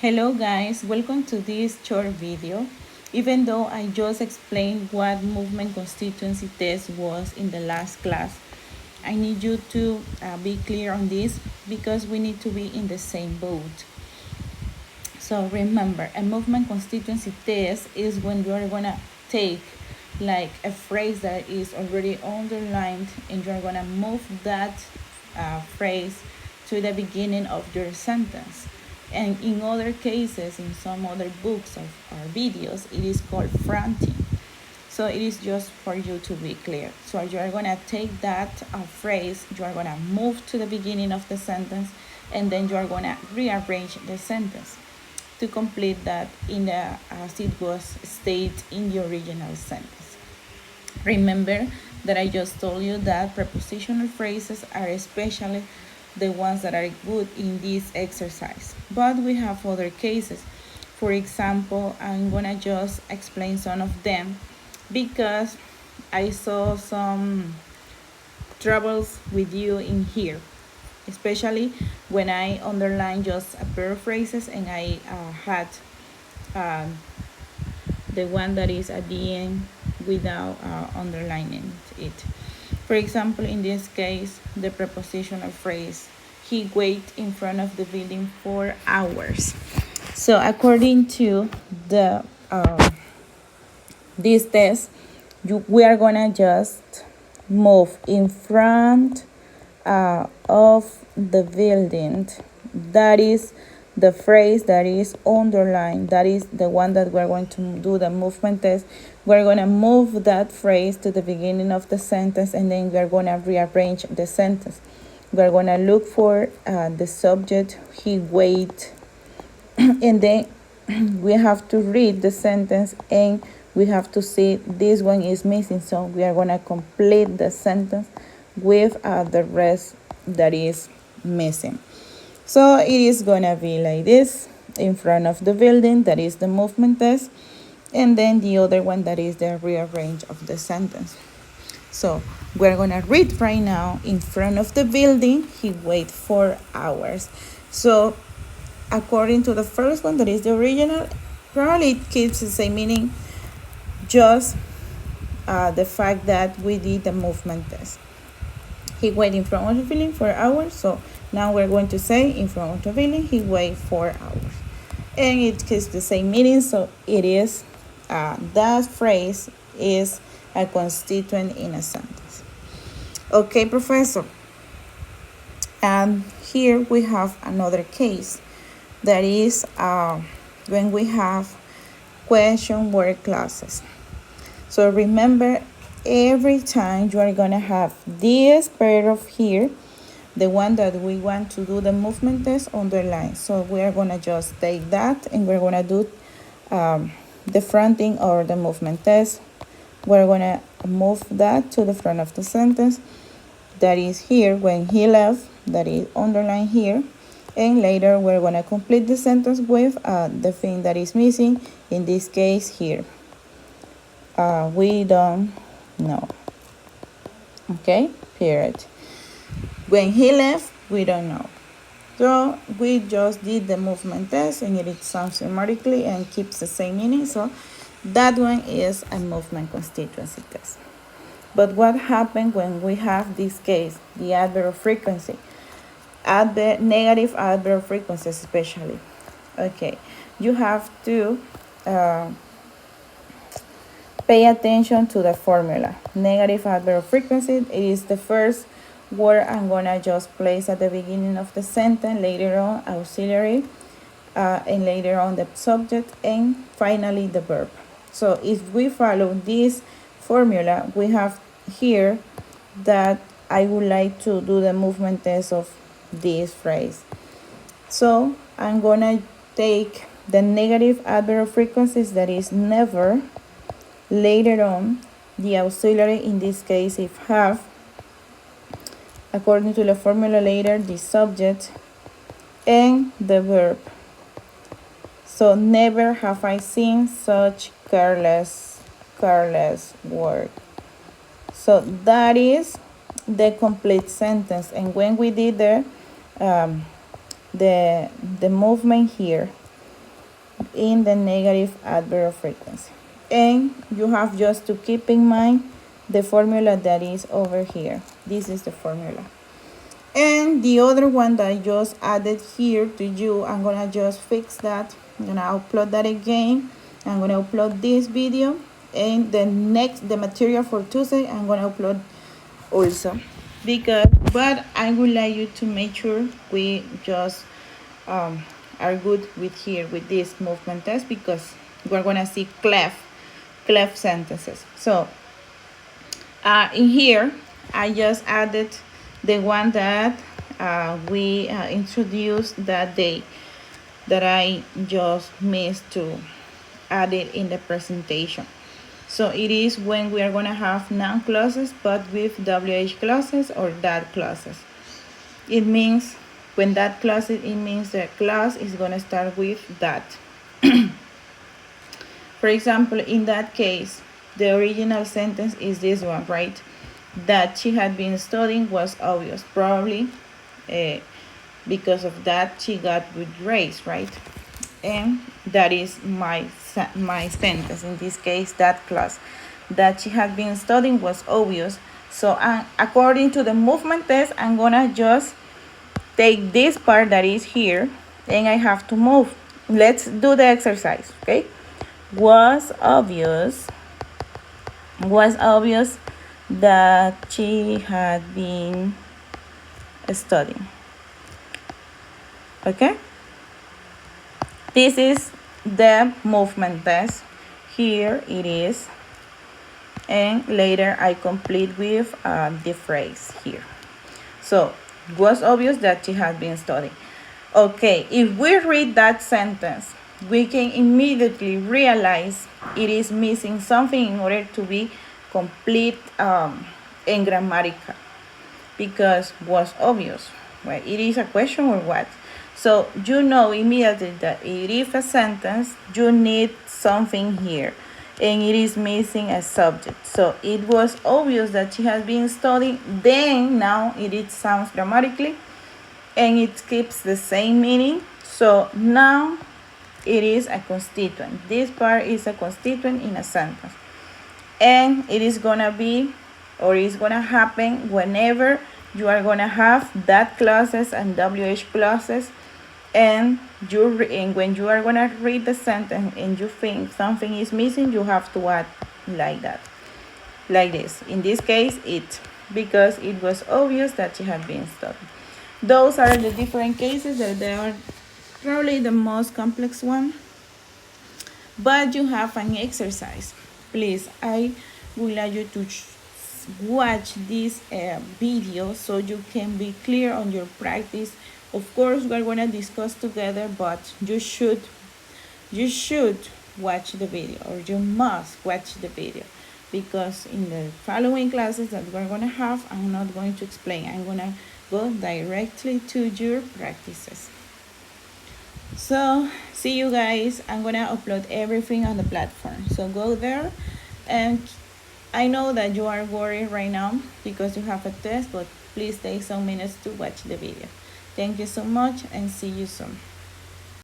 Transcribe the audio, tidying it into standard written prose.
Hello guys, welcome to this short video. Even though I just explained what movement constituency test was in the last class, I need you to be clear on this because we need to be in the same boat. So remember, a movement constituency test is when you're gonna take like a phrase that is already underlined and you're gonna move that phrase to the beginning of your sentence. And in other cases, in some other books or videos, it is called fronting. So it is just for you to be clear. So you are gonna take that phrase, you are gonna move to the beginning of the sentence, and then you are gonna rearrange the sentence to complete that in the as it was stated in the original sentence. Remember that I just told you that prepositional phrases are especially the ones that are good in this exercise. But we have other cases. For example, I'm gonna just explain some of them because I saw some troubles with you in here, especially when I underlined just a pair of phrases and I had um, the one that is at the end without underlining it. For example, in this case, the prepositional phrase, he waited in front of the building for hours. So according to the this test, we are gonna just move in front of the building. That is the phrase that is underlined. That is the one that we're going to do the movement test. We're going to move that phrase to the beginning of the sentence, and then we're going to rearrange the sentence. We're going to look for the subject, he wait, and then we have to read the sentence and we have to see this one is missing, so we are going to complete the sentence with the rest that is missing. So it is going to be like this: in front of the building, that is the movement test, and then the other one that is the rearrange of the sentence. So we're going to read right now: in front of the building, he waited 4 hours. So according to the first one, that is the original, probably it keeps the same meaning, just the fact that we did the movement test. He waited in front of the building for hours. So now we're going to say in front of the building, he waited 4 hours. And it keeps the same meaning. So it is, that phrase is a constituent in a sentence. Okay, professor. And here we have another case. That is when we have question word clauses. So remember, every time you are going to have this paragraph here, the one that we want to do the movement test underline. So we are going to just take that and we're going to do the fronting or the movement test. We're going to move that to the front of the sentence. That is here, when he left, that is underlined here. And later we're going to complete the sentence with the thing that is missing, in this case here. We don't know. Okay, period. When he left, we don't know. So we just did the movement test and it sounds grammatically and keeps the same meaning. So that one is a movement constituency test. But what happens when we have this case, the adverb of frequency? Negative adverb frequencies especially. Okay, you have to pay attention to the formula. Negative adverb frequency, it is the first word I'm gonna just place at the beginning of the sentence, later on auxiliary, and later on the subject, and finally the verb. So if we follow this formula, we have here that I would like to do the movement test of this phrase. So I'm gonna take the negative adverb frequencies, that is never, later on the auxiliary, in this case if have, according to the formula later the subject, and the verb. So never have I seen such careless work. So that is the complete sentence. And when we did the movement here, in the negative adverb frequency. And you have just to keep in mind the formula that is over here. This is the formula. And the other one that I just added here to you, I'm gonna just fix that. I'm gonna upload that again. I'm gonna upload this video, and the material for Tuesday I'm gonna upload also, but I would like you to make sure we just are good with here with this movement test, because we're gonna see clef sentences. So in here I just added the one that we introduced that day, that I just missed to add it in the presentation. So it is when we are going to have noun clauses but with WH clauses or that clauses. It means when that clause, it means the clause is going to start with that. For example, in that case, the original sentence is this one, right? That she had been studying was obvious. Probably because of that she got good grades, right? And that is my sentence. In this case, that clause, that she had been studying was obvious. So according to the movement test, I'm gonna just take this part that is here and I have to move. Let's do the exercise, okay? Was obvious that she had been studying. Okay, this is the movement test. Here it is, and later I complete with the phrase here. So was obvious that she had been studying. Okay, if we read that sentence, we can immediately realize it is missing something in order to be complete and grammatical, because was obvious, right? It is a question or what? So you know immediately that it is a sentence, you need something here, and it is missing a subject. So it was obvious that she has been studying, then now it sounds grammatically and it keeps the same meaning. So now it is a constituent. This part is a constituent in a sentence. And it is gonna be, or it's gonna happen whenever you are gonna have that clauses and WH clauses, and when you are gonna read the sentence and you think something is missing, you have to add like that, like this. In this case, it, because it was obvious that she had been studying. Those are the different cases that they are probably the most complex one, but you have an exercise. Please, I would like you to watch this video so you can be clear on your practice. Of course, we're going to discuss together, but you should watch the video, or you must watch the video, because in the following classes that we're going to have, I'm not going to explain. I'm going to go directly to your practices. So see you guys. I'm gonna upload everything on the platform, so go there. And I know that you are worried right now because you have a test, but please take some minutes to watch the video. Thank you so much and see you soon.